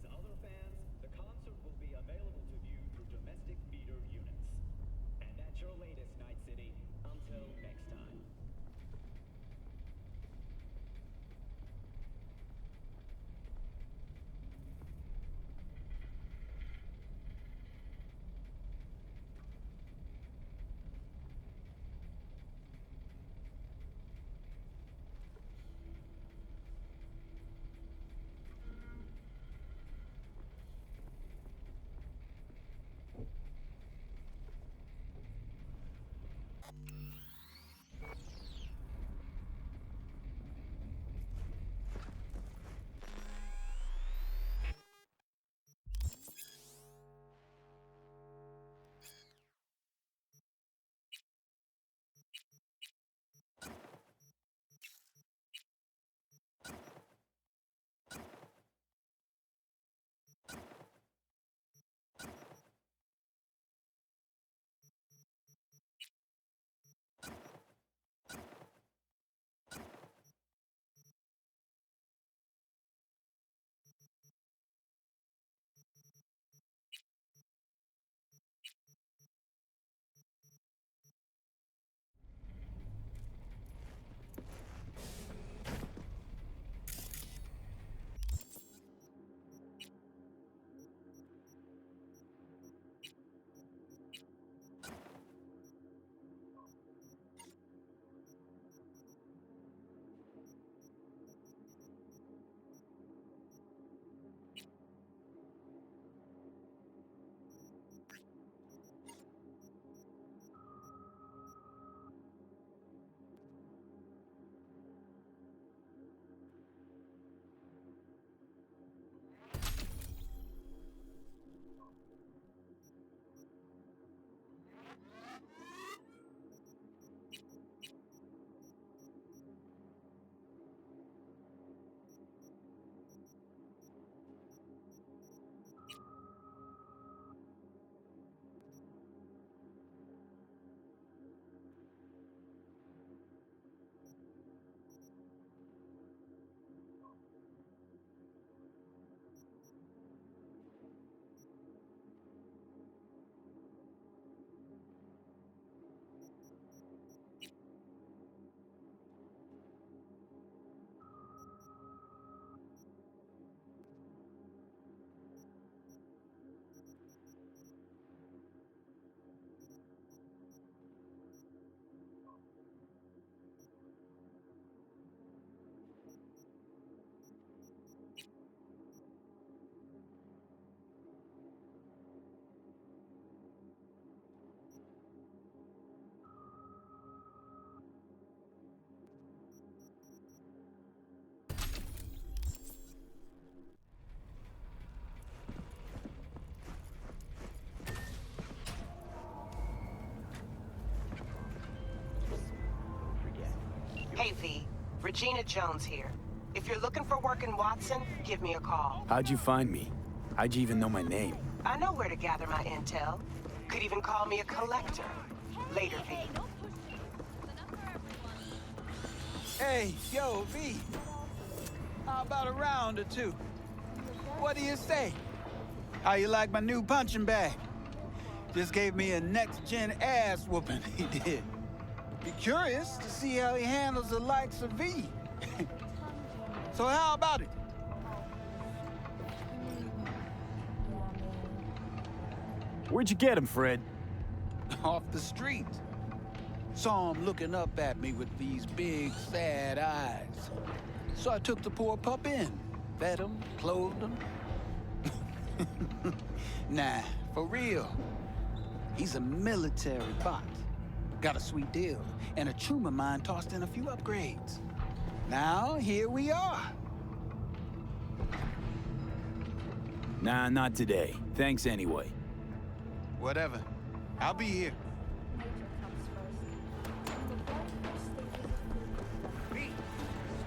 overseas other fans, the concert will be available to view through domestic meter units. And that's your latest, Night City. Until next time. Hey V, Regina Jones here. If you're looking for work in Watson, give me a call. How'd you find me? How'd you even know my name? I know where to gather my intel. Could even call me a collector. Later, V. Hey, yo, V. How about a round or two? What do you say? How you like my new punching bag? Just gave me a next-gen ass whooping, he did. Be curious to see how he handles the likes of V. So how about it? Where'd you get him, Fred? Off the street. Saw him looking up at me with these big, sad eyes. So I took the poor pup in, fed him, clothed him. Nah, for real. He's a military bot. Got a sweet deal, and a tumor mine tossed in a few upgrades. Now, here we are. Nah, not today. Thanks anyway. Whatever. I'll be here. Sweet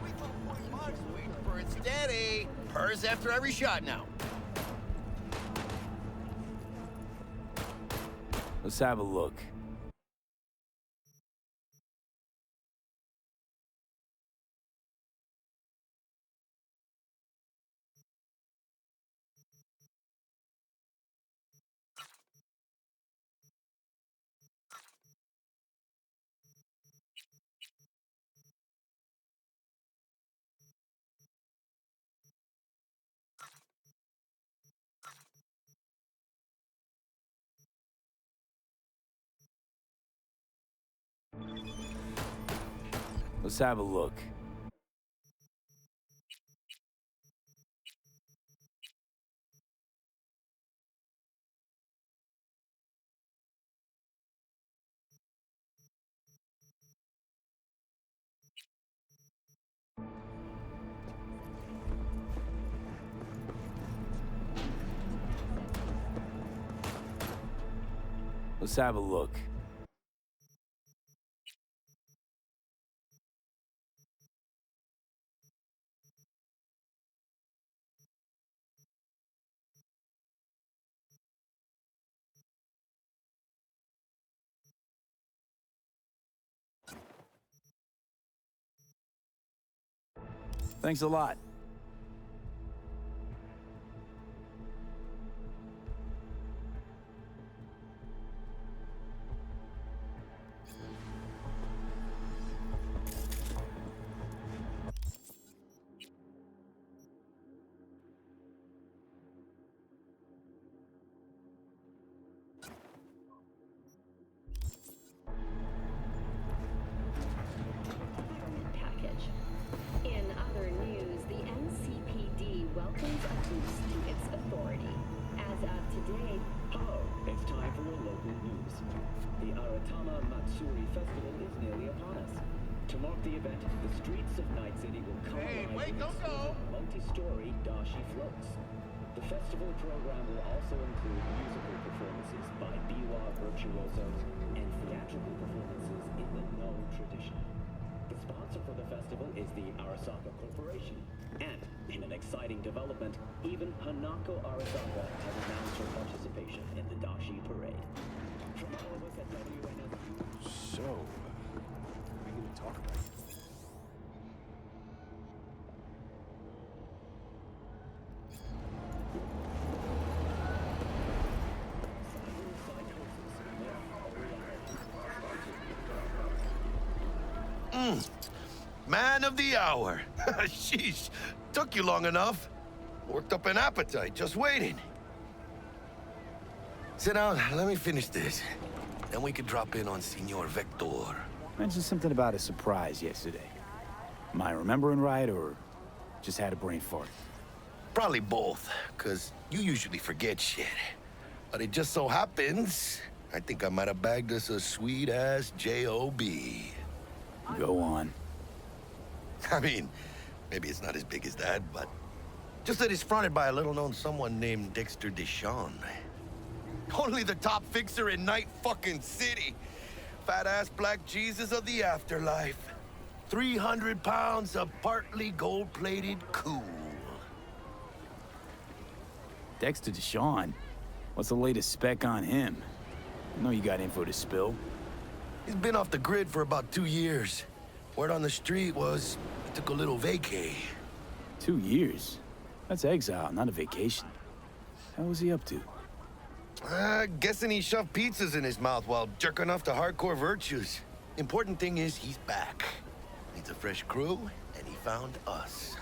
little point Mark's waiting for it steady. Purrs after every shot now. Let's have a look. Let's have a look. Let's have a look. Thanks a lot. Package. In other news, the NCPD welcomes a boost to its authority. As of today, It's time for your local news. The Aratama Matsuri Festival is nearly upon us. To mark the event, the streets of Night City will come alive wait, with don't go! exquisite multi-story dashi floats. The festival program will also include musical performances by biwa virtuosos and theatrical performances in the No tradition. The sponsor for the festival is the Arasaka Corporation. And, in an exciting development, even Hanako Arasaka has announced her participation in the Dashi Parade. From all of us at WNS... So, what are we gonna talk about? Man of the hour. Sheesh, took you long enough. Worked up an appetite, just waiting. Sit down, let me finish this. Then we can drop in on Senor Vector. Mentioned something about a surprise yesterday. Am I remembering right, or just had a brain fart? Probably both, because you usually forget shit. But it just so happens, I think I might have bagged us a sweet-ass J.O.B. Go on. I mean, maybe it's not as big as that, but just that it's fronted by a little-known someone named Dexter Deshawn. Only the top fixer in Night fucking City. Fat-ass black Jesus of the afterlife. 300 pounds of partly gold-plated cool. Dexter Deshawn? What's the latest spec on him? I know you got info to spill. He's been off the grid for about 2 years. Word on the street was he took a little vacay. 2 years? That's exile, not a vacation. How was he up to? Guessing he shoved pizzas in his mouth while jerking off to hardcore virtues. Important thing is he's back. Needs a fresh crew, and he found us.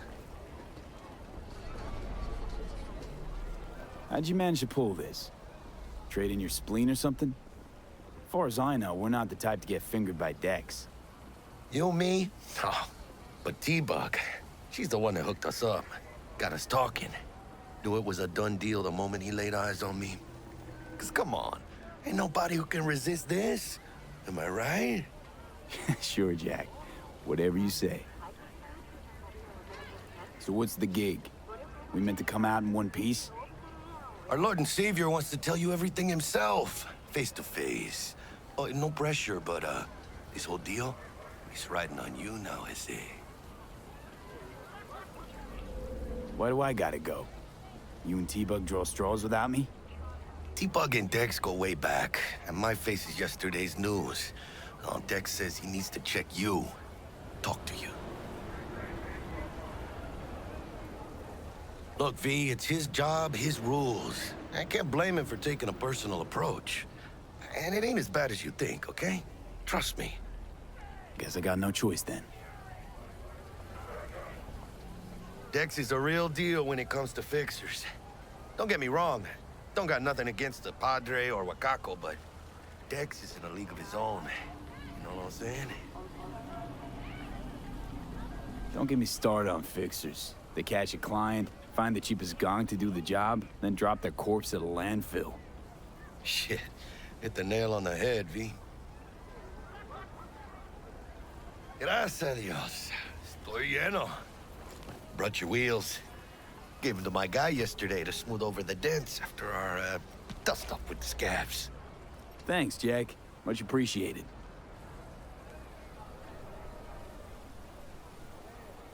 How'd you manage to pull this? Trade in your spleen or something? As far as I know, we're not the type to get fingered by Dex. You, me? Oh, but T-Bug, she's the one that hooked us up. Got us talking. Knew it was a done deal the moment he laid eyes on me. 'Cause come on, ain't nobody who can resist this. Am I right? Sure, Jack. Whatever you say. So what's the gig? We meant to come out in one piece? Our Lord and Savior wants to tell you everything himself, face to face. Oh, no pressure, but this whole deal, he's riding on you now, I say. Why do I gotta go? You and T-Bug draw straws without me? T-Bug and Dex go way back, and my face is yesterday's news. Oh, Dex says he needs to check you, talk to you. Look, V, it's his job, his rules. I can't blame him for taking a personal approach. And it ain't as bad as you think, okay? Trust me. Guess I got no choice then. Dex is a real deal when it comes to fixers. Don't get me wrong, don't got nothing against the Padre or Wakako, but Dex is in a league of his own. You know what I'm saying? Don't get me started on fixers. They catch a client, find the cheapest gong to do the job, then drop their corpse at a landfill. Shit. Hit the nail on the head, V. Gracias a Dios. Estoy lleno. Brought your wheels. Gave them to my guy yesterday to smooth over the dents after our, dust-up with the scabs. Thanks, Jack. Much appreciated.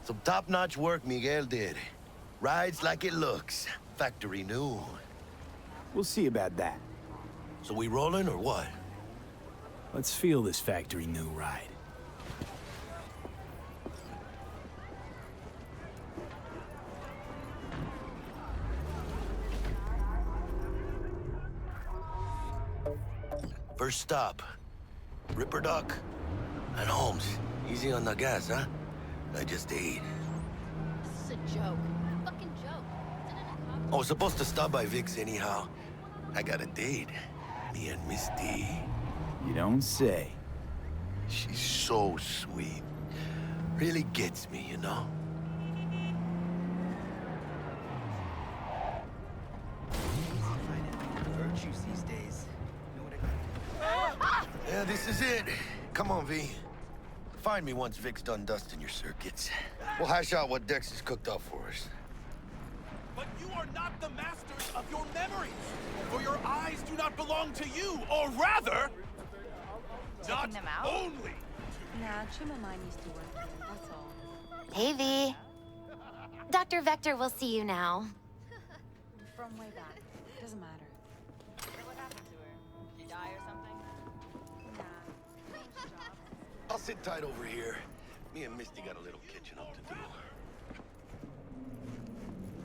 Some top-notch work Miguel did. Rides like it looks. Factory new. We'll see about that. So we rolling or what? Let's feel this factory new ride. First stop. Ripper Duck. And Holmes. Easy on the gas, huh? I just ate. This is a joke. Fucking joke. I was supposed to stop by Vic's anyhow. I got a date. Me and Misty. You don't say. She's so sweet. Really gets me, you know? Virtues these days. Yeah, this is it. Come on, V. Find me once Vic's done dusting your circuits. We'll hash out what Dex has cooked up for us. But you are not the masters of your memories, for your eyes do not belong to you, or rather, not them out? only. Nah, Chima mine used to work here, that's all. Hey, V. Dr. Vector will see you now. From way back. Doesn't matter. What happened to her? She die or something? Nah. Changed job. I'll sit tight over here. Me and Misty got a little catching up to do.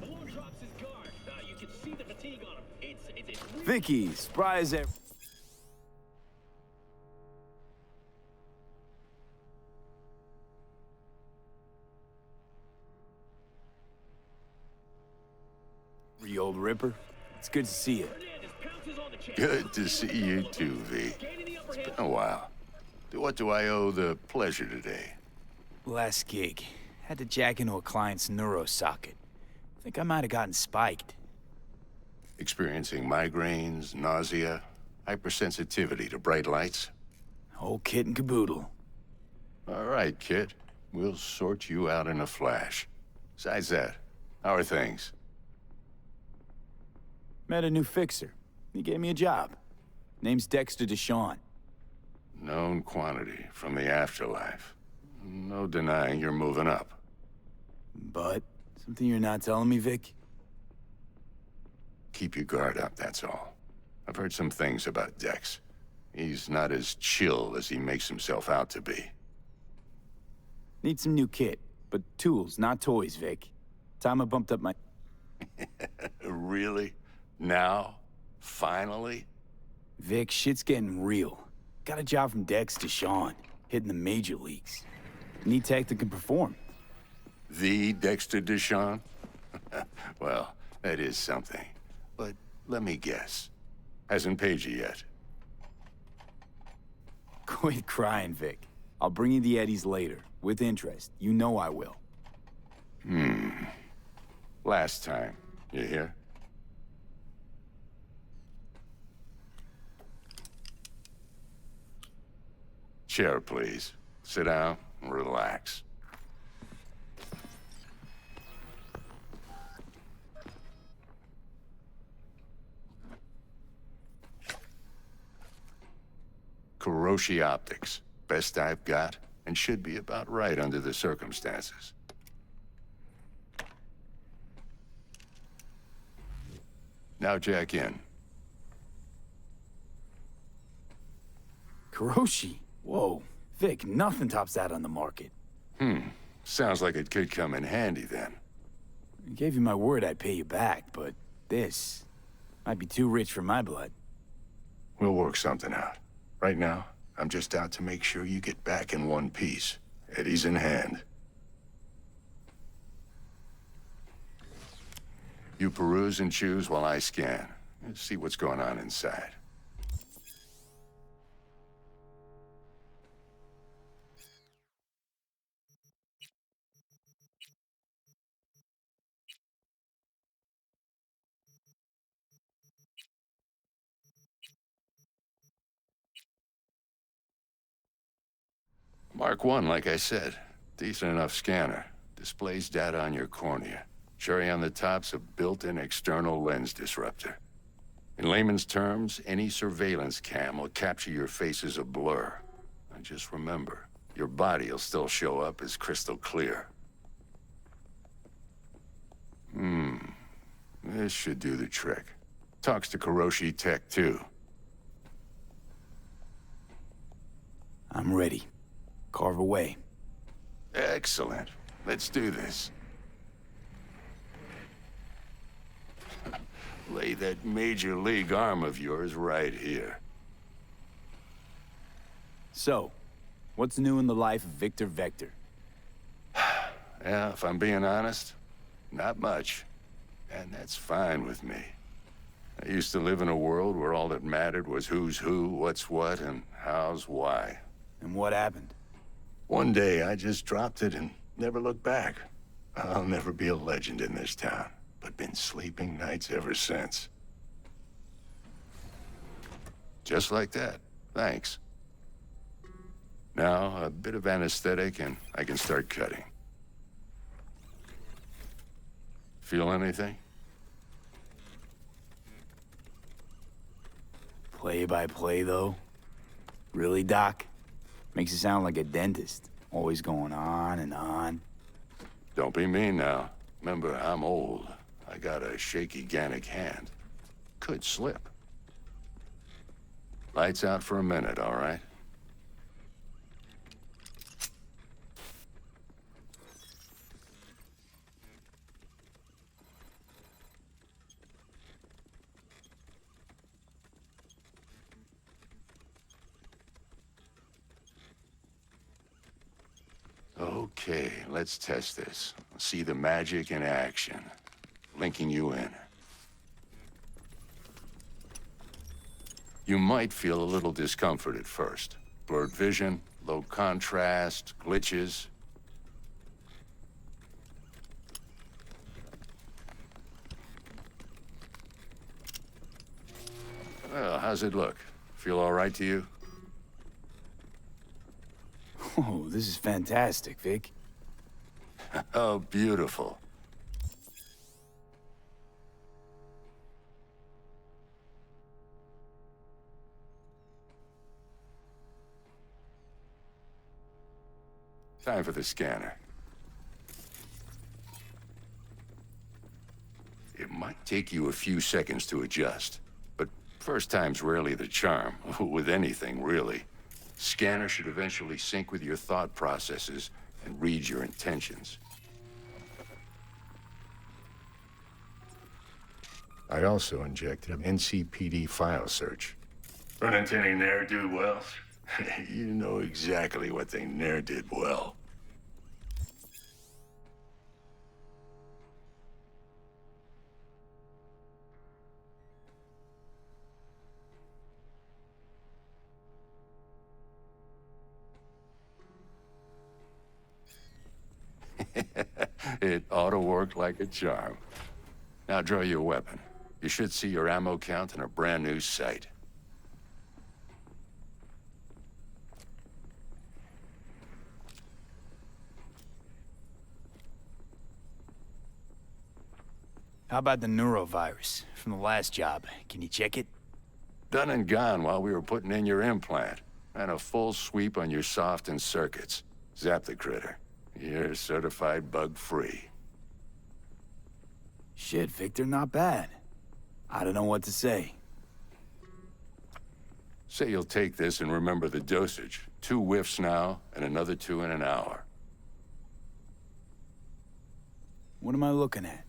Balloon drops his guard. You can see the fatigue on him. It's Vicky, spry as ever. Old Ripper. It's good to see you. Good to see you too, V. It's been a while. To what do I owe the pleasure today? Last gig. Had to jack into a client's neuro socket. Think I might have gotten spiked. Experiencing migraines, nausea, hypersensitivity to bright lights? Whole kit and caboodle. All right, kid. We'll sort you out in a flash. Besides that, how are things? Met a new fixer. He gave me a job. Name's Dexter Deshawn. Known quantity from the afterlife. No denying you're moving up. But, something you're not telling me, Vic? Keep your guard up, that's all. I've heard some things about Dex. He's not as chill as he makes himself out to be. Need some new kit, but tools, not toys, Vic. Time I bumped up my... Really? Now? Finally? Vic, shit's getting real. Got a job from Dex Deshawn, hitting the major leagues. Need tech that can perform. The Dexter Deshawn? Well, that is something. But let me guess. Hasn't paid you yet. Quit crying, Vic. I'll bring you the eddies later, with interest. You know I will. Last time. You hear? Chair, please. Sit down and relax. Kuroshi Optics. Best I've got, and should be about right under the circumstances. Now jack in. Kuroshi? Whoa. Vic, nothing tops that on the market. Sounds like it could come in handy then. I gave you my word I'd pay you back, but this might be too rich for my blood. We'll work something out. Right now, I'm just out to make sure you get back in one piece. Eddie's in hand. You peruse and choose while I scan. Let's see what's going on inside. Mark 1, like I said. Decent enough scanner. Displays data on your cornea. Cherry on the top's a built-in external lens disruptor. In layman's terms, any surveillance cam will capture your face as a blur. And just remember, your body will still show up as crystal clear. This should do the trick. Talks to Kuroshi Tech, too. I'm ready. Carve away. Excellent. Let's do this. Lay that major league arm of yours right here. So, what's new in the life of Victor Vector? Yeah, if I'm being honest, not much. And that's fine with me. I used to live in a world where all that mattered was who's who, what's what, and how's why. And what happened? One day, I just dropped it and never looked back. I'll never be a legend in this town, but been sleeping nights ever since. Just like that. Thanks. Now, a bit of anesthetic and I can start cutting. Feel anything? Play-by-play, though? Really, Doc? Makes you sound like a dentist. Always going on and on. Don't be mean now. Remember, I'm old. I got a shaky Gannic hand. Could slip. Lights out for a minute, all right? Okay, let's test this. See the magic in action. Linking you in. You might feel a little discomfort at first. Blurred vision, low contrast, glitches. Well, how's it look? Feel all right to you? Oh, this is fantastic, Vic. Oh, beautiful. Time for the scanner. It might take you a few seconds to adjust, but first time's rarely the charm, with anything, really. Scanner should eventually sync with your thought processes and read your intentions. I also injected an NCPD file search. Run into any ne'er-do-wells? You know exactly what they ne'er did well. It ought to work like a charm. Now draw your weapon. You should see your ammo count in a brand new sight. How about the neurovirus from the last job? Can you check it? Done and gone while we were putting in your implant. And a full sweep on your soft and circuits. Zap the critter. You're certified bug-free. Shit, Victor, not bad. I don't know what to say. Say you'll take this and remember the dosage. 2 whiffs now, and another 2 in an hour. What am I looking at?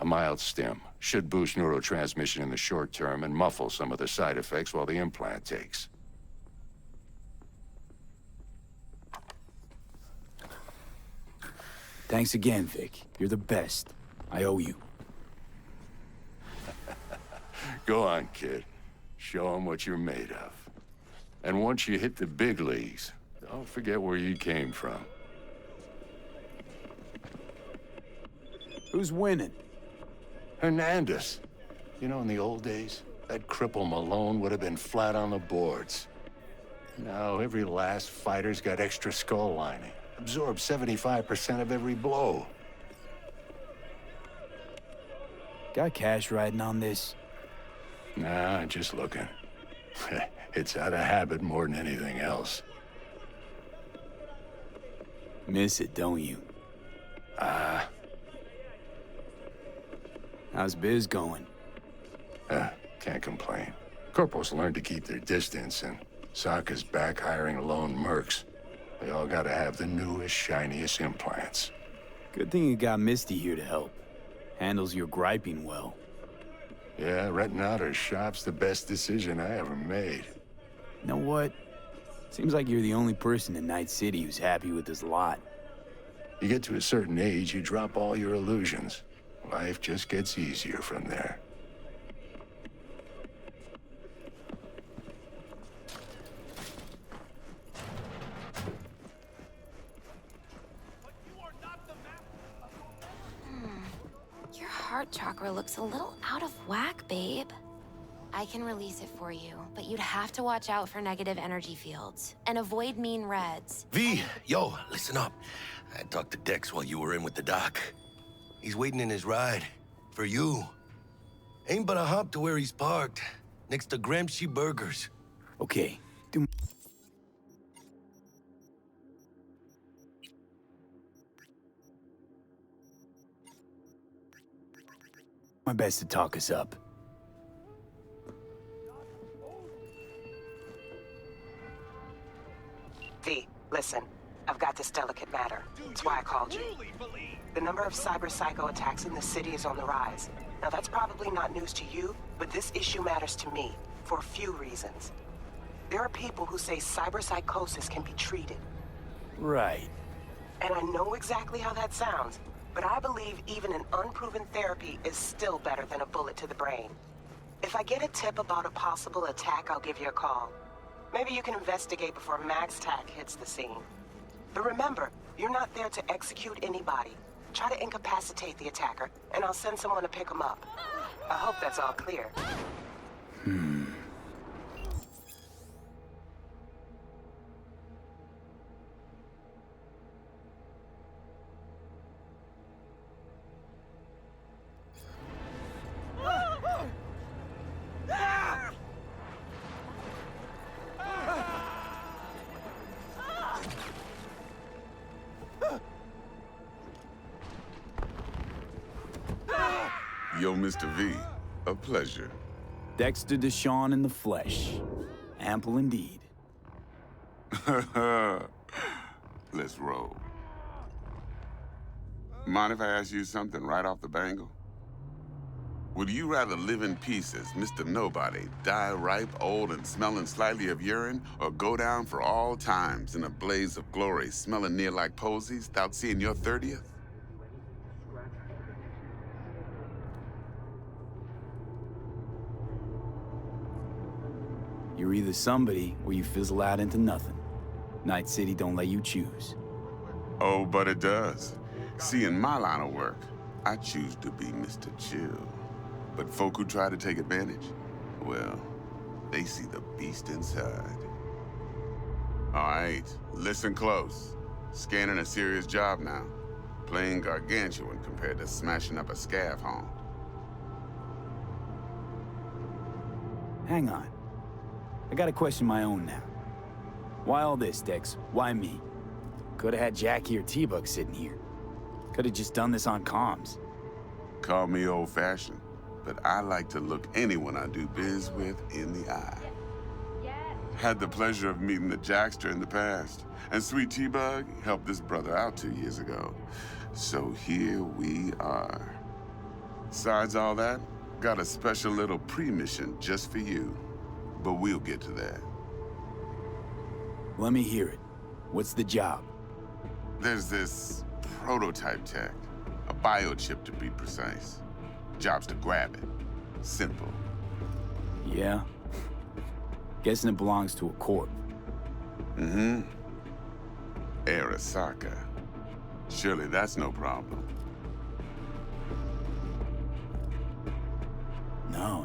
A mild stim. Should boost neurotransmission in the short term and muffle some of the side effects while the implant takes. Thanks again, Vic. You're the best. I owe you. Go on, kid. Show them what you're made of. And once you hit the big leagues, don't forget where you came from. Who's winning? Hernandez. You know, in the old days, that cripple Malone would have been flat on the boards. No, every last fighter's got extra skull lining. Absorbs 75% of every blow. Got cash riding on this? Nah, just looking. It's out of habit more than anything else. Miss it, don't you? How's biz going? Can't complain. Corporals learned to keep their distance, and Sokka's back hiring lone mercs. They all gotta have the newest, shiniest implants. Good thing you got Misty here to help. Handles your griping well. Yeah, renting out her shop's the best decision I ever made. You know what? Seems like you're the only person in Night City who's happy with this lot. You get to a certain age, you drop all your illusions. Life just gets easier from there. Your heart chakra looks a little out of whack, babe. I can release it for you, but you'd have to watch out for negative energy fields and avoid mean reds. V, yo, listen up. I talked to Dex while you were in with the doc. He's waiting in his ride. For you. Ain't but a hop to where he's parked. Next to Gramsci Burgers. Okay, do my best to talk us up. V, listen. I've got this delicate matter. That's why I called you. The number of cyber psycho attacks in the city is on the rise. Now that's probably not news to you, but this issue matters to me for a few reasons. There are people who say cyber psychosis can be treated. Right. And I know exactly how that sounds, but I believe even an unproven therapy is still better than a bullet to the brain. If I get a tip about a possible attack, I'll give you a call. Maybe you can investigate before Max Tack hits the scene. But remember, you're not there to execute anybody. Try to incapacitate the attacker, and I'll send someone to pick him up. I hope that's all clear. Yo, Mr. V, a pleasure. Dexter Deshawn in the flesh. Ample indeed. Let's roll. Mind if I ask you something right off the bangle? Would you rather live in pieces, Mr. Nobody, die ripe, old, and smelling slightly of urine, or go down for all times in a blaze of glory, smelling near like posies, without seeing your 30th? You're either somebody or you fizzle out into nothing. Night City don't let you choose. Oh, but it does. See, in my line of work, I choose to be Mr. Chill. But folk who try to take advantage, well, they see the beast inside. All right, listen close. Scanning a serious job now. Playing gargantuan compared to smashing up a scav haunt. Hang on. I gotta question my own now. Why all this, Dex? Why me? Could've had Jackie or T-Bug sitting here. Could've just done this on comms. Call me old-fashioned, but I like to look anyone I do biz with in the eye. Had the pleasure of meeting the Jackster in the past, and Sweet T-Bug helped this brother out 2 years ago. So here we are. Besides all that, got a special little pre-mission just for you. But we'll get to that. Let me hear it. What's the job? There's this prototype tech. A biochip, to be precise. Job's to grab it. Simple. Yeah? Guessing it belongs to a corp. Mm-hmm. Arasaka. Surely that's no problem.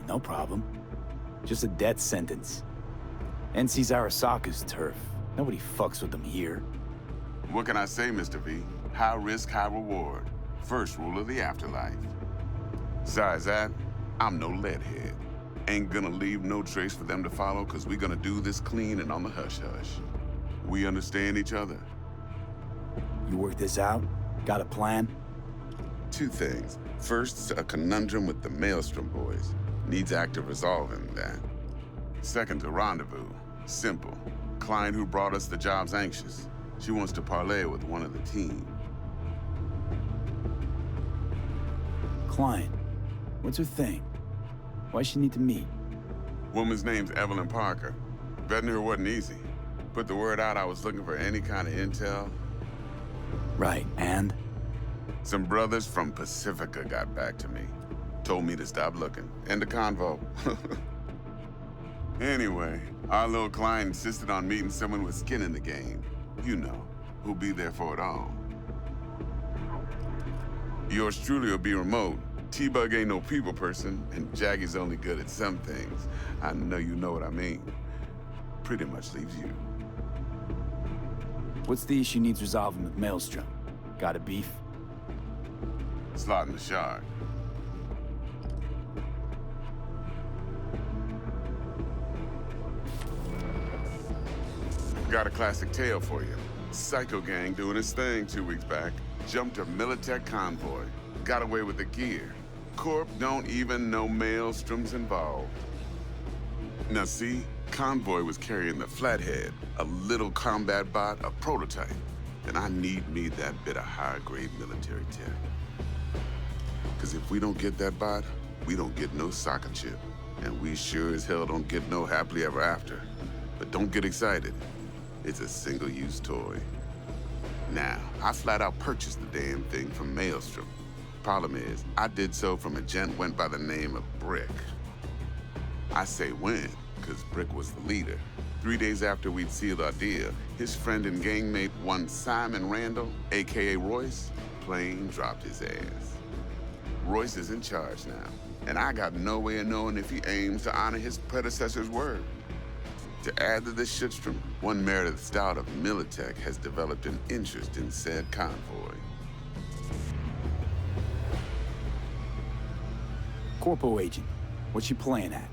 No problem. Just a death sentence. NC's Arasaka's turf. Nobody fucks with them here. What can I say, Mr. V? High risk, high reward. First rule of the afterlife. Besides that, I'm no leadhead. Ain't gonna leave no trace for them to follow, cause we gonna do this clean and on the hush-hush. We understand each other. You work this out? Got a plan? Two things. First, a conundrum with the Maelstrom boys. Needs active resolving that. Second, a rendezvous. Simple. Client who brought us the job's anxious. She wants to parlay with one of the team. Client? What's her thing? Why she need to meet? Woman's name's Evelyn Parker. Vetting her wasn't easy. Put the word out I was looking for any kind of intel. Right, and? Some brothers from Pacifica got back to me. Told me to stop looking. End of convo. Anyway, our little client insisted on meeting someone with skin in the game. You know, who'll be there for it all. Yours truly will be remote. T-Bug ain't no people person, and Jaggy's only good at some things. I know you know what I mean. Pretty much leaves you. What's the issue needs resolving with Maelstrom? Got a beef? Slotting the shard. Got a classic tale for you. Psycho gang doing his thing 2 weeks back. Jumped a Militech convoy. Got away with the gear. Corp don't even know Maelstrom's involved. Now see, convoy was carrying the Flathead, a little combat bot, a prototype. And I need me that bit of high-grade military tech. Cause if we don't get that bot, we don't get no soccer chip. And we sure as hell don't get no happily ever after. But don't get excited. It's a single-use toy. Now, I flat out purchased the damn thing from Maelstrom. Problem is, I did so from a gent went by the name of Brick. I say when, cause Brick was the leader. 3 days after we'd sealed our deal, his friend and gangmate, one Simon Randall, AKA Royce, plain dropped his ass. Royce is in charge now, and I got no way of knowing if he aims to honor his predecessor's word. To add to this shitstrom, one Meredith Stout of Militech has developed an interest in said convoy. Corpo agent. What's she playing at?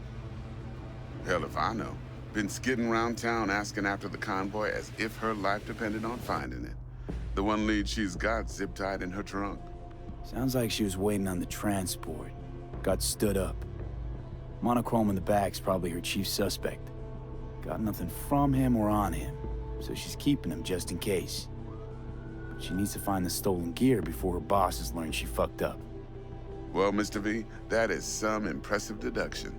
Hell if I know. Been skidding around town asking after the convoy as if her life depended on finding it. The one lead she's got zip-tied in her trunk. Sounds like she was waiting on the transport. Got stood up. Monochrome in the back's probably her chief suspect. Got nothing from him or on him, so she's keeping him just in case. But she needs to find the stolen gear before her bosses learn she fucked up. Well, Mr. V, that is some impressive deduction.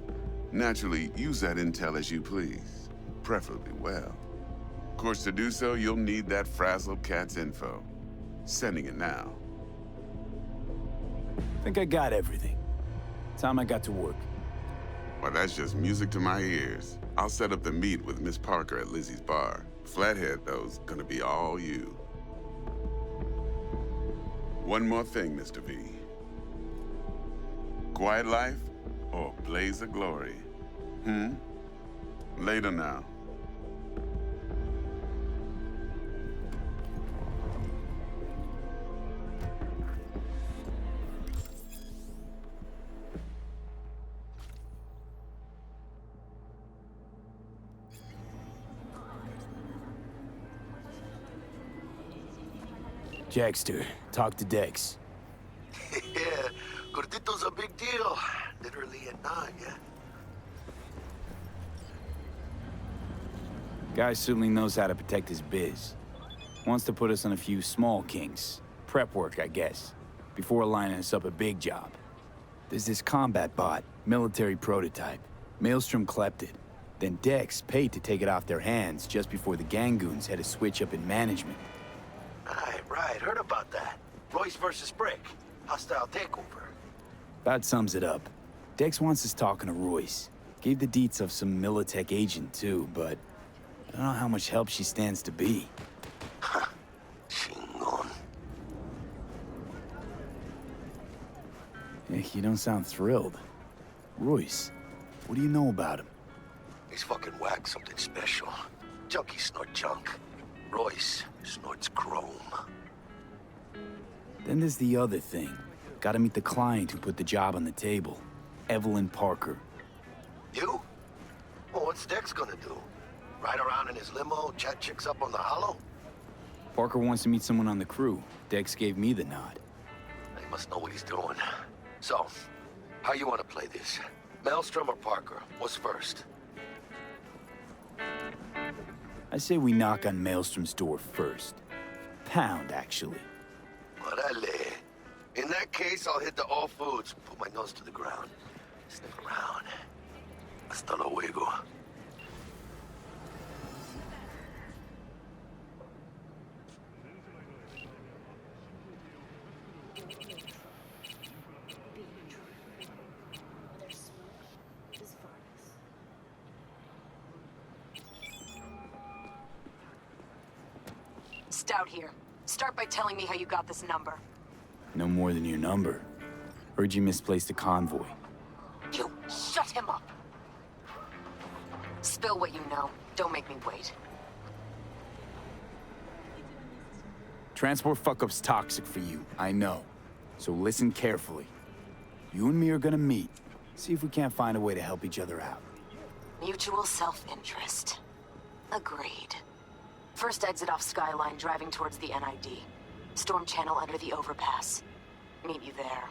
Naturally, use that intel as you please. Preferably well. Of course, to do so, you'll need that frazzled cat's info. Sending it now. Think I got everything. Time I got to work. Well, that's just music to my ears. I'll set up the meet with Miss Parker at Lizzie's bar. Flathead, though's gonna be all you. One more thing, Mr. V. Quiet life or blaze of glory? Later now. Jackster, talk to Dex. Yeah, Gordito's a big deal. Literally a nine, yeah. Guy certainly knows how to protect his biz. Wants to put us on a few small kinks. Prep work, I guess. Before lining us up a big job. There's this combat bot, military prototype. Maelstrom clept it. Then Dex paid to take it off their hands just before the Gangoons had a switch up in management. Right, heard about that. Royce versus Brick. Hostile takeover. That sums it up. Dex wants us talking to Royce. Gave the deets of some Militech agent too, but I don't know how much help she stands to be. Chingon. You don't sound thrilled. Royce, what do you know about him? He's fucking whacked something special. Junkies snort junk. Royce snorts chrome. Then there's the other thing. Gotta meet the client who put the job on the table. Evelyn Parker. You? Well, what's Dex gonna do? Ride around in his limo, chat chicks up on the hollow? Parker wants to meet someone on the crew. Dex gave me the nod. He must know what he's doing. So, how you want to play this? Maelstrom or Parker? What's first? I say we knock on Maelstrom's door first. Pound, actually. Orale. In that case, I'll hit the All Foods, put my nose to the ground, sniff around. Hasta luego. Stout here. Start by telling me how you got this number. No more than your number. Heard you misplaced a convoy. You shut him up. Spill what you know. Don't make me wait. Transport fuck-up's toxic for you, I know. So listen carefully. You and me are gonna meet. See if we can't find a way to help each other out. Mutual self-interest. Agreed. First exit off Skyline, driving towards the NID. Storm channel under the overpass. Meet you there.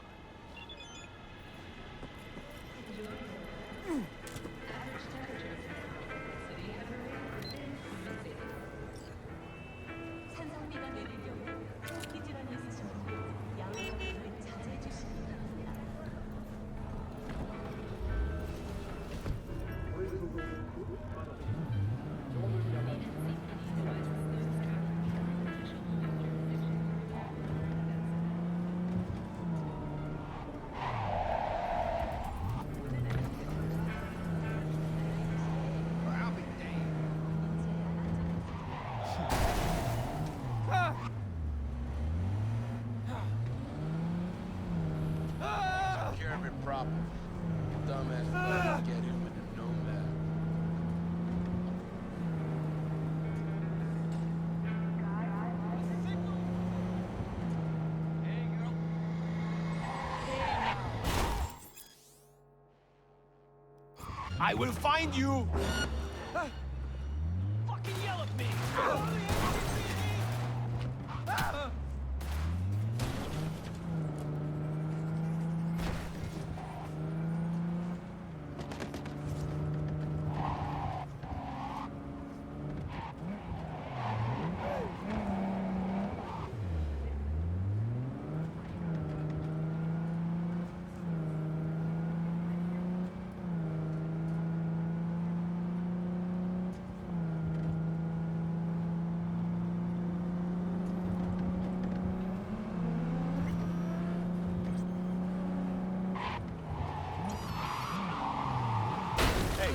I will find you! Fucking yell at me!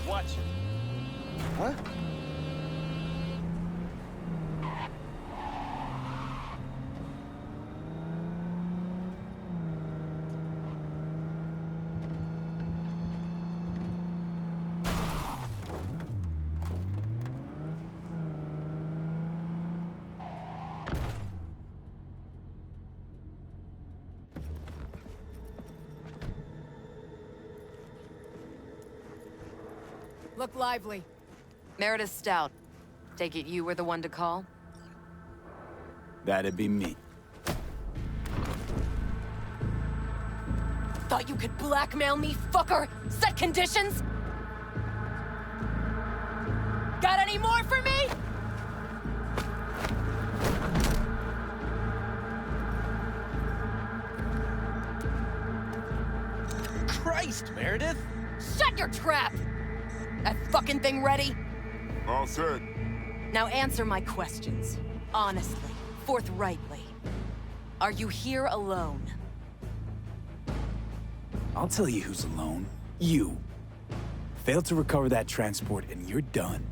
Watch. What? Look lively. Meredith Stout. Take it you were the one to call? That'd be me. Thought you could blackmail me, fucker? Set conditions? Got any more for me? Christ, Meredith! Shut your trap! That fucking thing ready? All set. Now answer my questions. Honestly, forthrightly. Are you here alone? I'll tell you who's alone. You. Failed to recover that transport and you're done.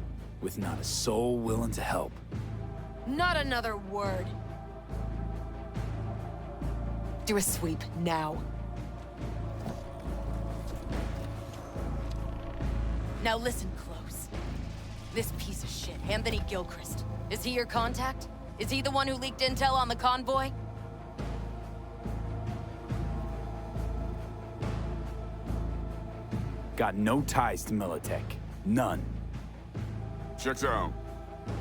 With not a soul willing to help. Not another word. Do a sweep, now. Now listen close. This piece of shit, Anthony Gilchrist. Is he your contact? Is he the one who leaked intel on the convoy? Got no ties to Militech. None. Checks out.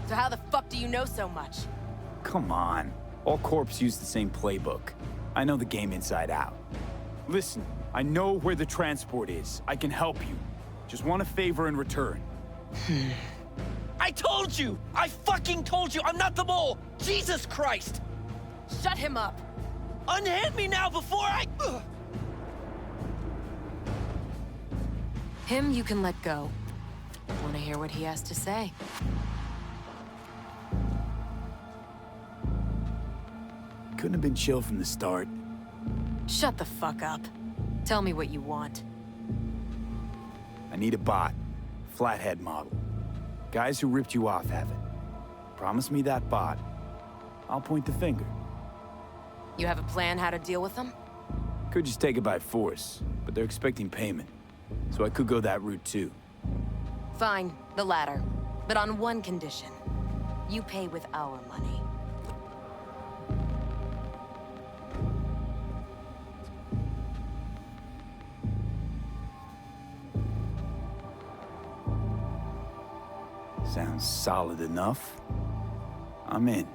So how the fuck do you know so much? Come on. All corps use the same playbook. I know the game inside out. Listen, I know where the transport is. I can help you. Just want a favor in return. I told you! I fucking told you! I'm not the mole! Jesus Christ! Shut him up! Unhand me now before I... Him you can let go. Want to hear what he has to say? Couldn't have been chill from the start. Shut the fuck up. Tell me what you want. I need a bot. Flathead model. Guys who ripped you off have it. Promise me that bot. I'll point the finger. You have a plan how to deal with them? Could just take it by force, but they're expecting payment. So I could go that route too. Fine, the latter. But on one condition. You pay with our money. Sounds solid enough. I'm in.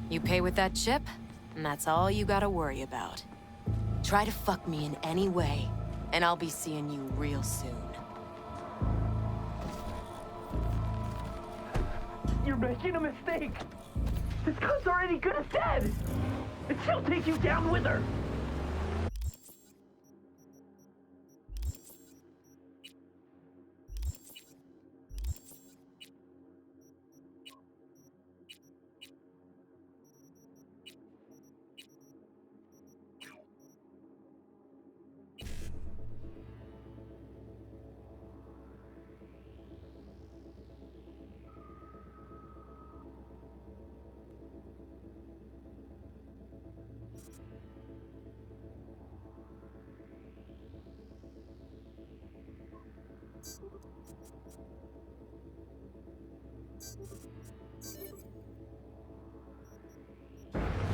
You pay with that chip, and that's all you gotta worry about. Try to fuck me in any way, and I'll be seeing you real soon. You're making a mistake! This cunt's already good as dead! And she'll take you down with her!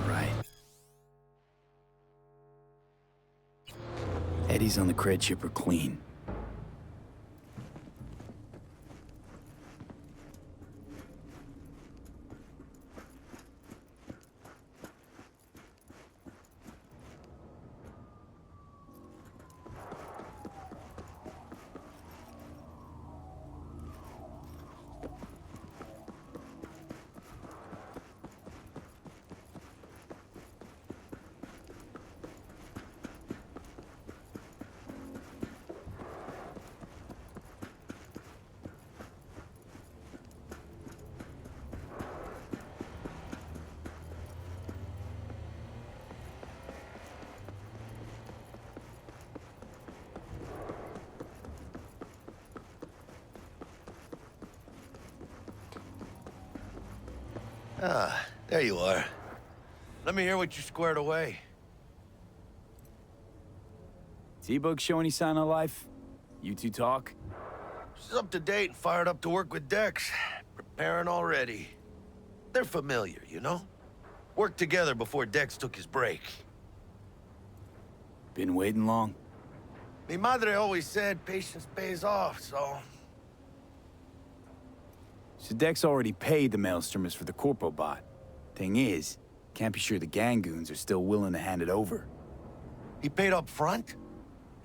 Right. Eddie's on the cred chip are clean. Ah, there you are. Let me hear what you squared away. T-Bug show any sign of life? You two talk? She's up to date and fired up to work with Dex. Preparing already. They're familiar, you know? Worked together before Dex took his break. Been waiting long? Mi madre always said patience pays off, so... So Dex already paid the Maelstromers for the Corpo bot. Thing is, can't be sure the Gangoons are still willing to hand it over. He paid up front?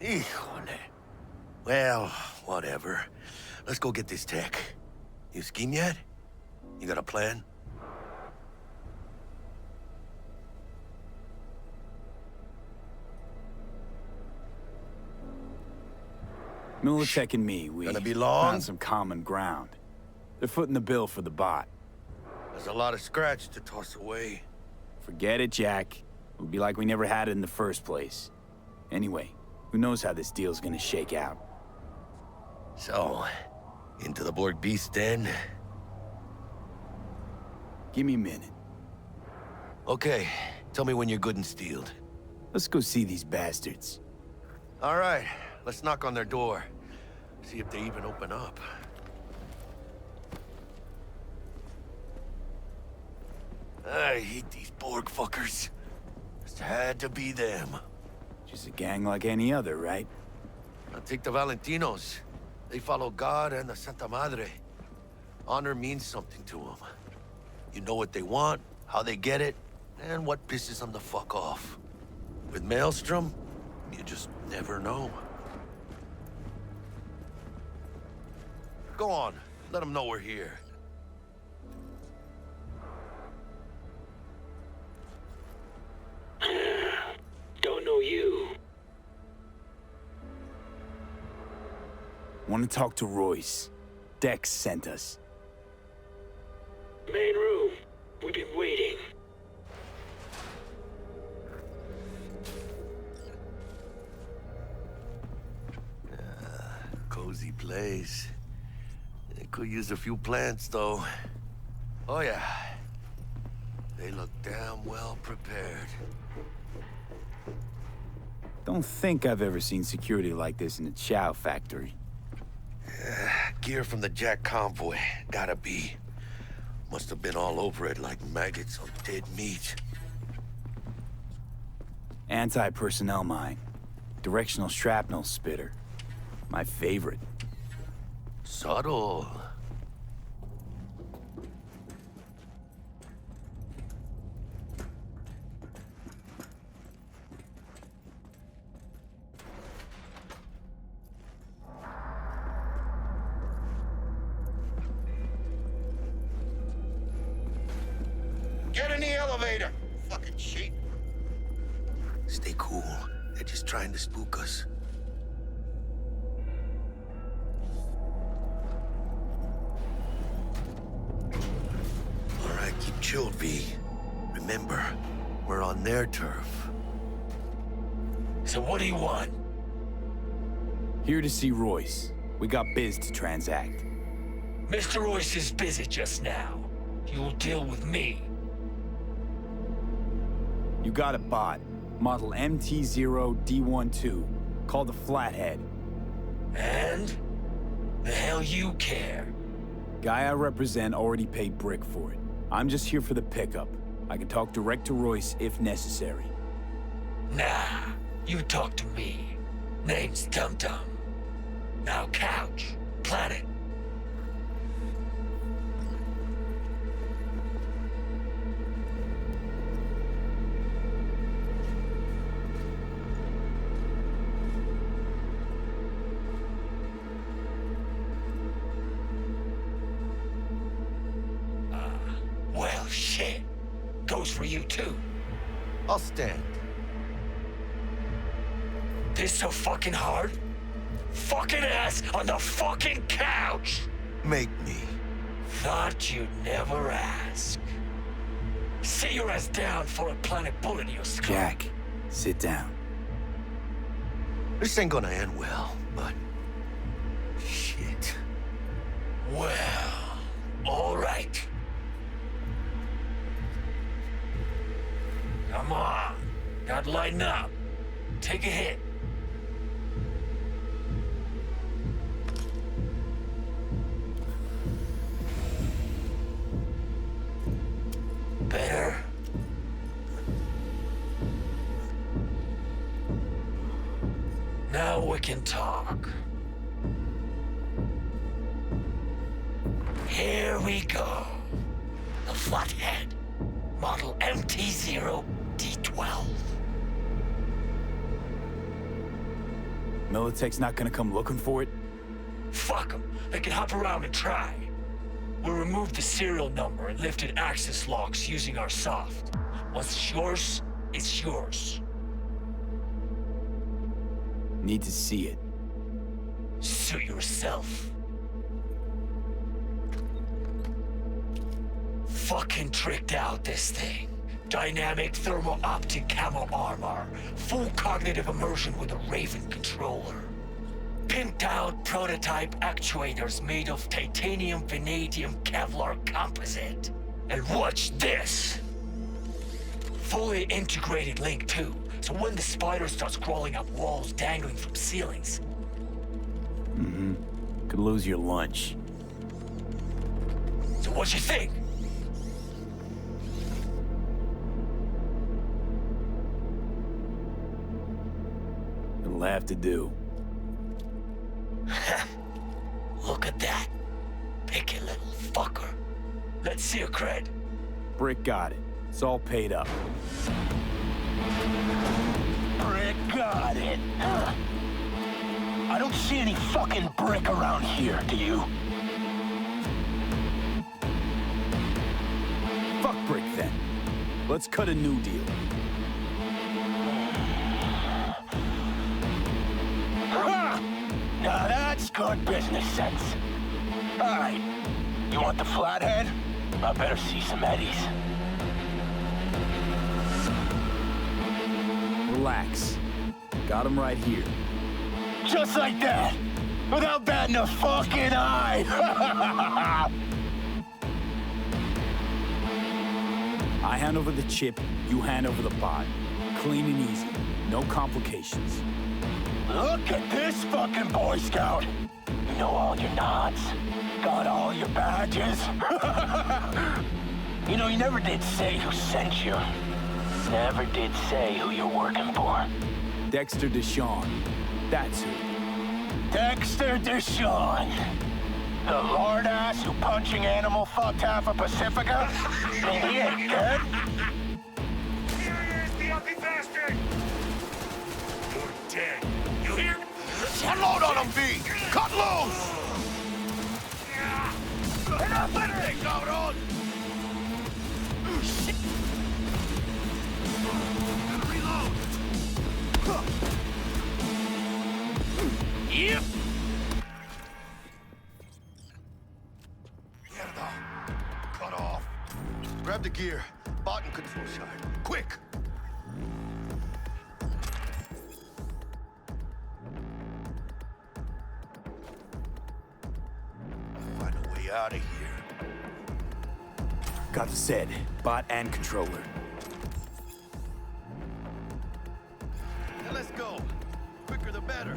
Híjole. Well, whatever. Let's go get this tech. You scheme yet? You got a plan? Militech and me, we Gonna be long? found some common ground. They're footing the bill for the bot. There's a lot of scratch to toss away. Forget it, Jack. It would be like we never had it in the first place. Anyway, who knows how this deal's gonna shake out? So, Into the Borg beast den? Give me a minute. Okay, tell me when you're good and steeled. Let's go see these bastards. All right, let's knock on their door. See if they even open up. I hate these Borg fuckers. Just had to be them. Just a gang like any other, right? I'll take the Valentinos. They follow God and the Santa Madre. Honor means something to them. You know what they want, how they get it, and what pisses them the fuck off. With Maelstrom, you just never know. Go on, let them know we're here. Don't know you. Want to talk to Royce. Dex sent us. Main room. We've been waiting. Cozy place. It could use a few plants, though. Oh, yeah. They look damn well prepared. Don't think I've ever seen security like this in a chow factory. Gear from the Jack convoy. Gotta be. Must have been all over it like maggots on dead meat. Anti-personnel mine. Directional shrapnel spitter. My favorite. Subtle. Get in the elevator, fucking sheep. Stay cool. They're just trying to spook us. All right, keep chilled, V. Remember, we're on their turf. So what do you want? Here to see Royce. We got biz to transact. Mr. Royce is busy just now. You'll deal with me. You got a bot. Model MT0D12. Called the Flathead. And? The hell you care? Guy I represent already paid Brick for it. I'm just here for the pickup. I can talk direct to Royce if necessary. Nah, you talk to me. Name's Dum Dum. Now couch, planet. Well, shit. Goes for you too. I'll stand. This so fucking hard? Fucking ass on the fucking couch! Make me. Thought you'd never ask. Sit your ass down for a planet bullet in your skull. Jack, sit down. This ain't gonna end well, but... shit. Well, all right. Come on. Gotta lighten up. Take a hit. Better? Now we can talk. Here we go. The Flathead. Model MT0D12. Militech's not gonna come looking for it? Fuck them. They can hop around and try. We'll remove the serial number and lifted access locks using our soft. Once it's yours, it's yours. Need to see it. Suit yourself. Fucking tricked out this thing. Dynamic thermo-optic camo armor. Full cognitive immersion with a Raven controller. pimped-out prototype actuators made of titanium, vanadium, Kevlar composite. And watch this! Fully integrated link too, so when the spider starts crawling up walls dangling from ceilings... Mm-hmm. Could lose your lunch. So what you think? It'll have to do. Look at that. Picky little fucker. Let's see your cred. Brick got it. It's all paid up. Brick got it. I don't see any fucking brick around here, do you? Fuck Brick then. Let's cut a new deal. Now that's good business sense. Alright, you want the flathead? I better see some eddies. Relax. Got him right here. Just like that, without batting a fucking eye. I hand over the chip, you hand over the bot. Clean and easy. No complications. Look at this fucking Boy Scout. You know all your nods. Got all your badges. You know, you never did say who sent you. Never did say who you're working for. Dexter Deshawn. That's who. Dexter Deshawn. The lord ass who punching animal fucked half of Pacifica? And he ain't dead? Here he is, the ugly bastard! You're dead. You hear? Unload on him, V! Cut loose! Enough with it, cabrón! Shit! Reload! Yep! Mierda. Cut off. Grab the gear. Bot and control side. Quick! Find a way out of here. Got the set. Bot and controller. Now let's go. Quicker the better.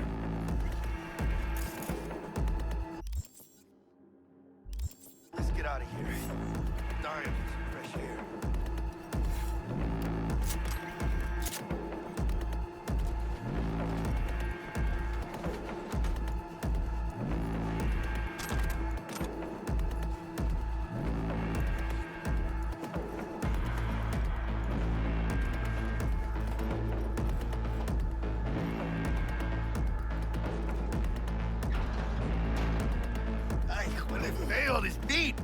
Let's get out of here. I'm dying for some fresh air. Ay, huele feo, this meat.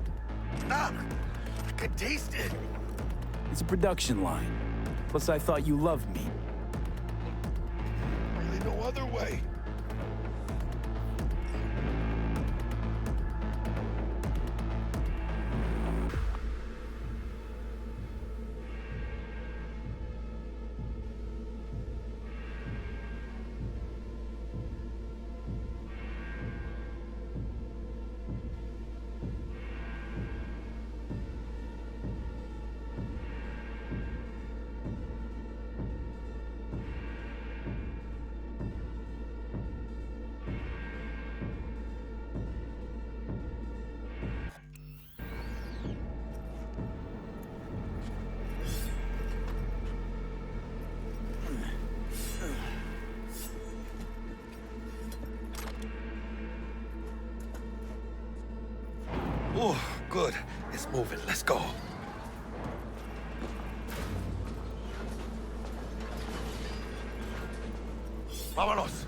Ah, I can taste it. It's a production line. Plus, I thought you loved me. Really no other way. Oh, good. It's moving. Let's go. Vámonos.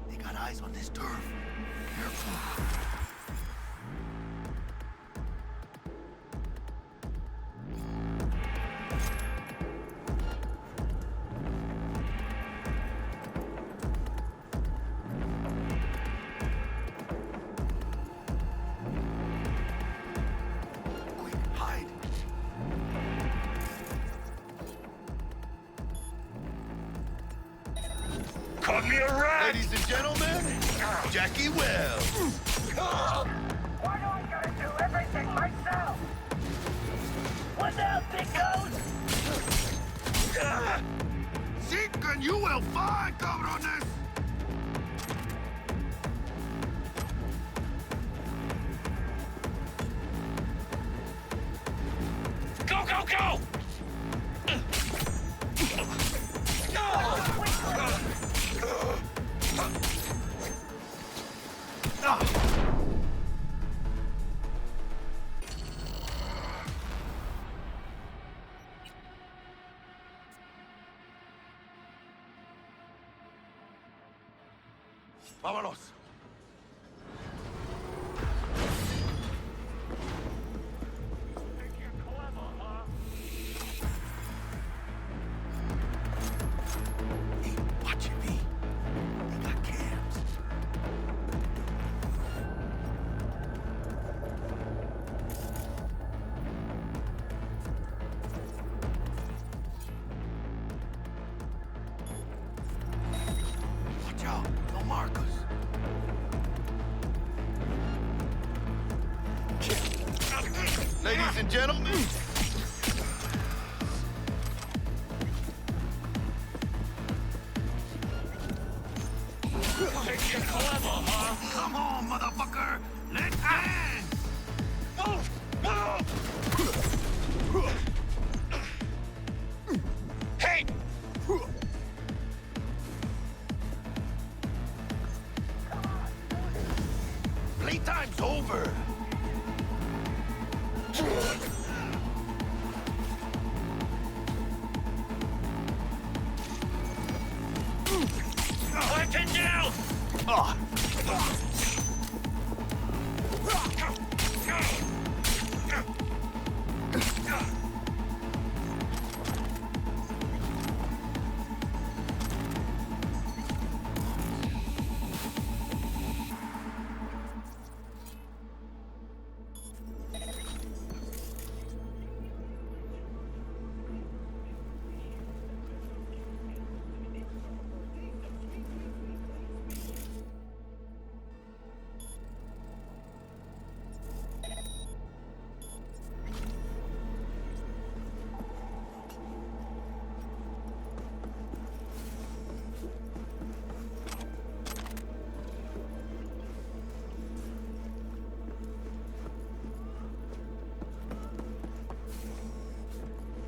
They got eyes on this turf. Careful. Got me a rat! Ladies and gentlemen, Jackie Wells. Why do I gotta do everything myself? What now, Pickos? Chicken, you will find, cabrones. Go, go, go! Vámonos. Watch it, V. They got cams. Watch out. They'll mark us. Ladies and gentlemen. Think you're clever, huh? Come on, motherfucker. Let's dance. Move! Move! Hey! Playtime's over. Weapon down!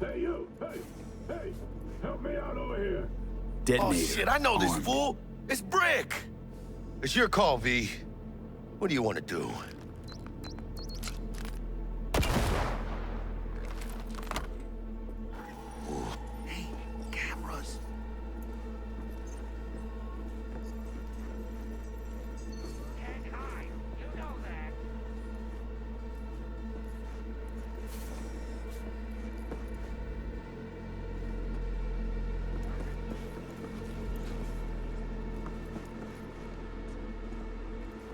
Hey, you! Hey! Help me out over here! Oh, shit, I know this fool. It's Brick. It's your call, V. What do you want to do? Hey, cameras. Can't hide. You know that.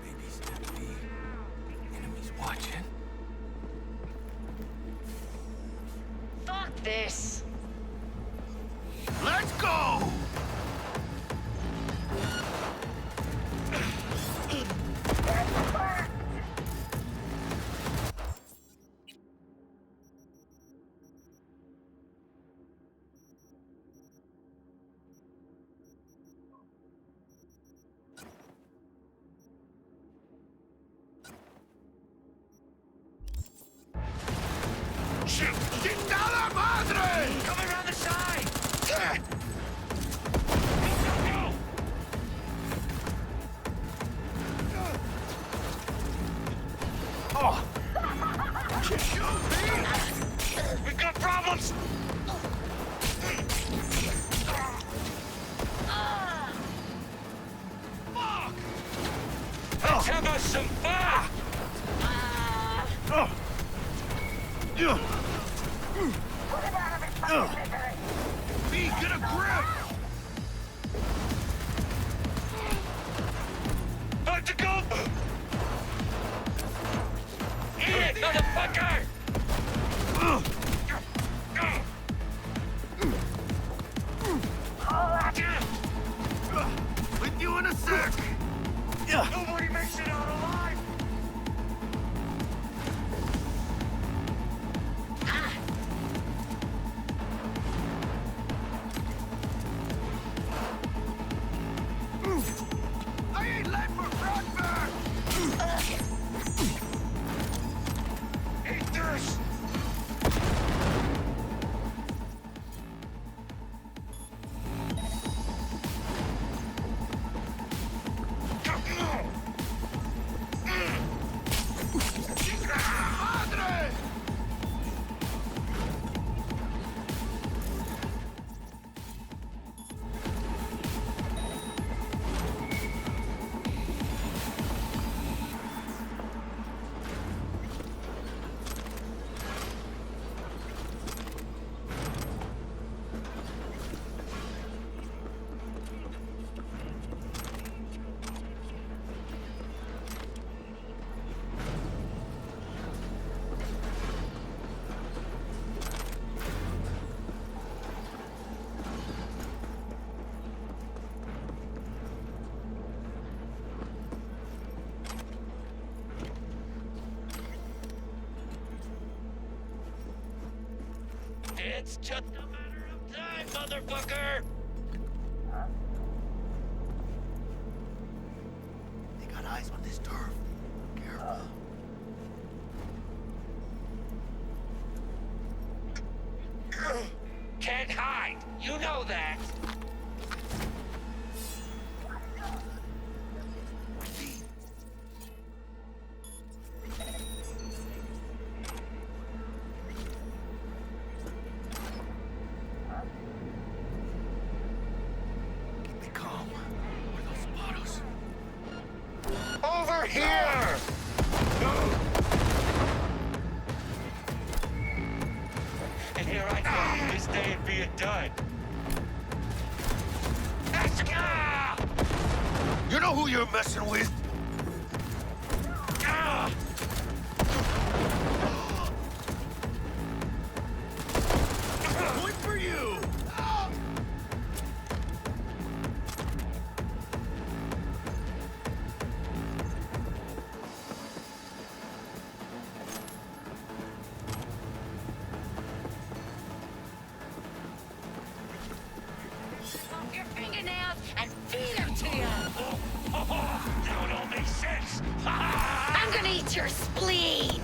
Baby step, V. Enemies watching. Fuck this. Let's go! Shoot! ¡Chingada madre! Come around the side! Oh! We've got problems! Fuck! Let's have us some fun! V, get a grip! Time to go! Eat it, motherfucker! It's just a matter of time, motherfucker! They got eyes on this turf. Careful. Can't hide. You know that. Keep it calm. Where are those spados? Over here! And here I come, this day it being done. You know who you're messing with? Point for you! Your fingernails and feed them to you. Now it all makes sense. I'm gonna eat your spleen.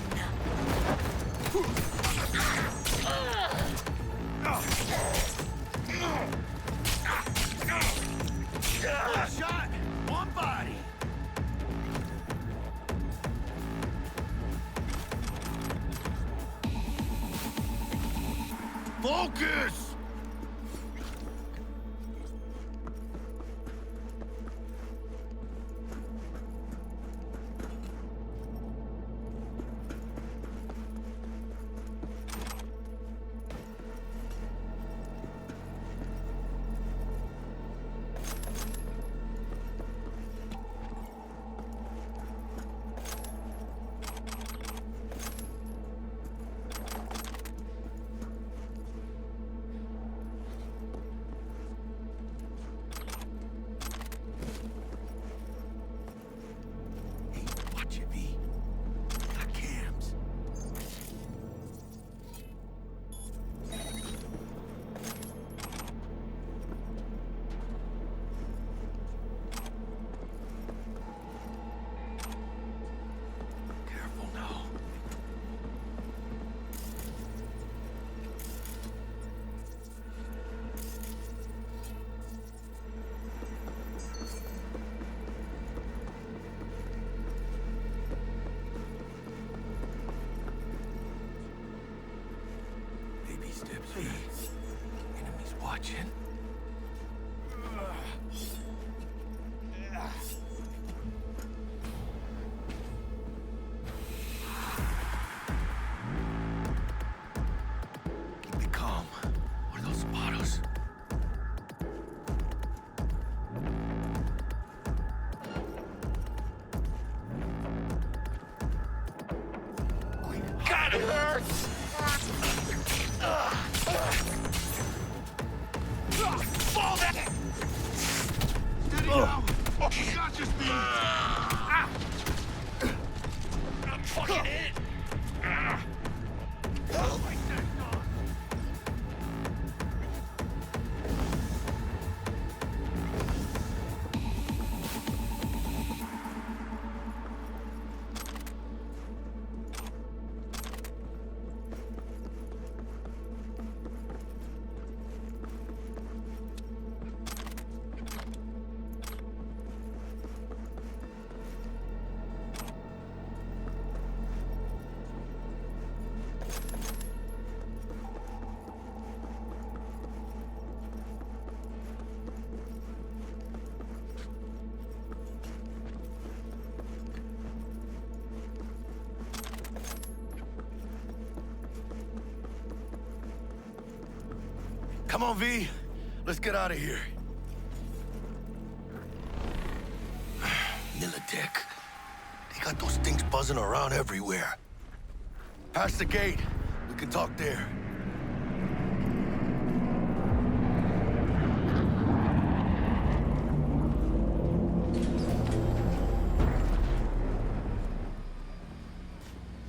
One shot, one body. Focus! Watch it, V. Got cams. Careful now. Baby steps, V. Enemies watching. Keep it calm. What are those spados? God, it hurts! Fall down! Steady now! You got your speed! I'm fucking in! Come on, V. Let's get out of here. Militech. They got those things buzzing around everywhere. Past the gate. We can talk there.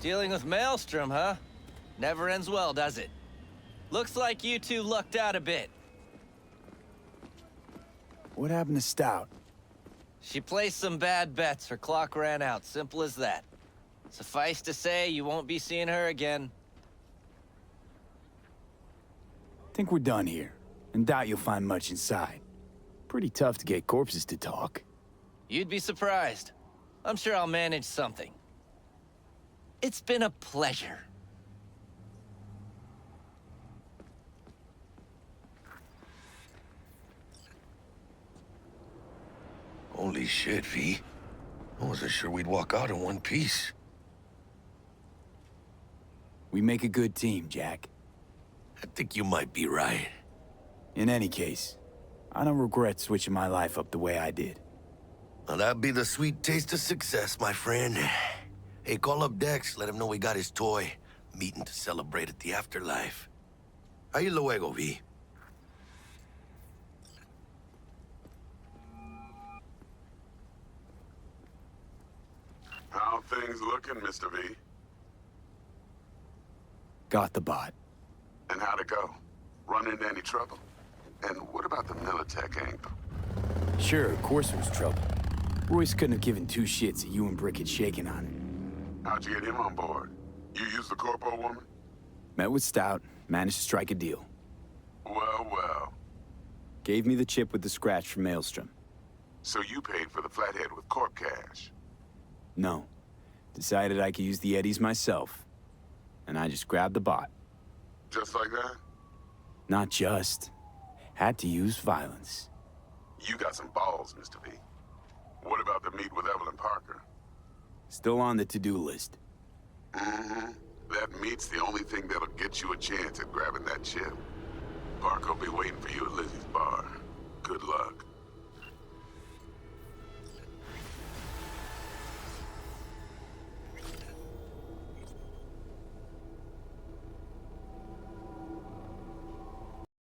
Dealing with Maelstrom, huh? Never ends well, does it? Looks like you two lucked out a bit. What happened to Stout? She placed some bad bets. Her clock ran out. Simple as that. Suffice to say, you won't be seeing her again. Think we're done here, and doubt you'll find much inside. Pretty tough to get corpses to talk. You'd be surprised. I'm sure I'll manage something. It's been a pleasure. Holy shit, V. I wasn't sure we'd walk out in one piece. We make a good team, Jack. I think you might be right. In any case, I don't regret switching my life up the way I did. Well, that'd be the sweet taste of success, my friend. Hey, call up Dex, let him know we got his toy. Meeting to celebrate at the afterlife. Ahí luego, V. How things looking, Mr. V? Got the bot. And how'd it go? Run into any trouble? And what about the Militech angle? Sure, of course it was trouble. Royce couldn't have given two shits that you and Brick had shaken on it. How'd you get him on board? You used the corpo woman? Met with Stout, managed to strike a deal. Well, well. Gave me the chip with the scratch from Maelstrom. So you paid for the flathead with corp cash? No. Decided I could use the Eddies myself. And I just grabbed the bot. Just like that? Not just. Had to use violence. You got some balls, Mr. V. What about the meet with Evelyn Parker? Still on the to-do list. Mm-hmm. That meet's the only thing that'll get you a chance at grabbing that chip. Parker'll be waiting for you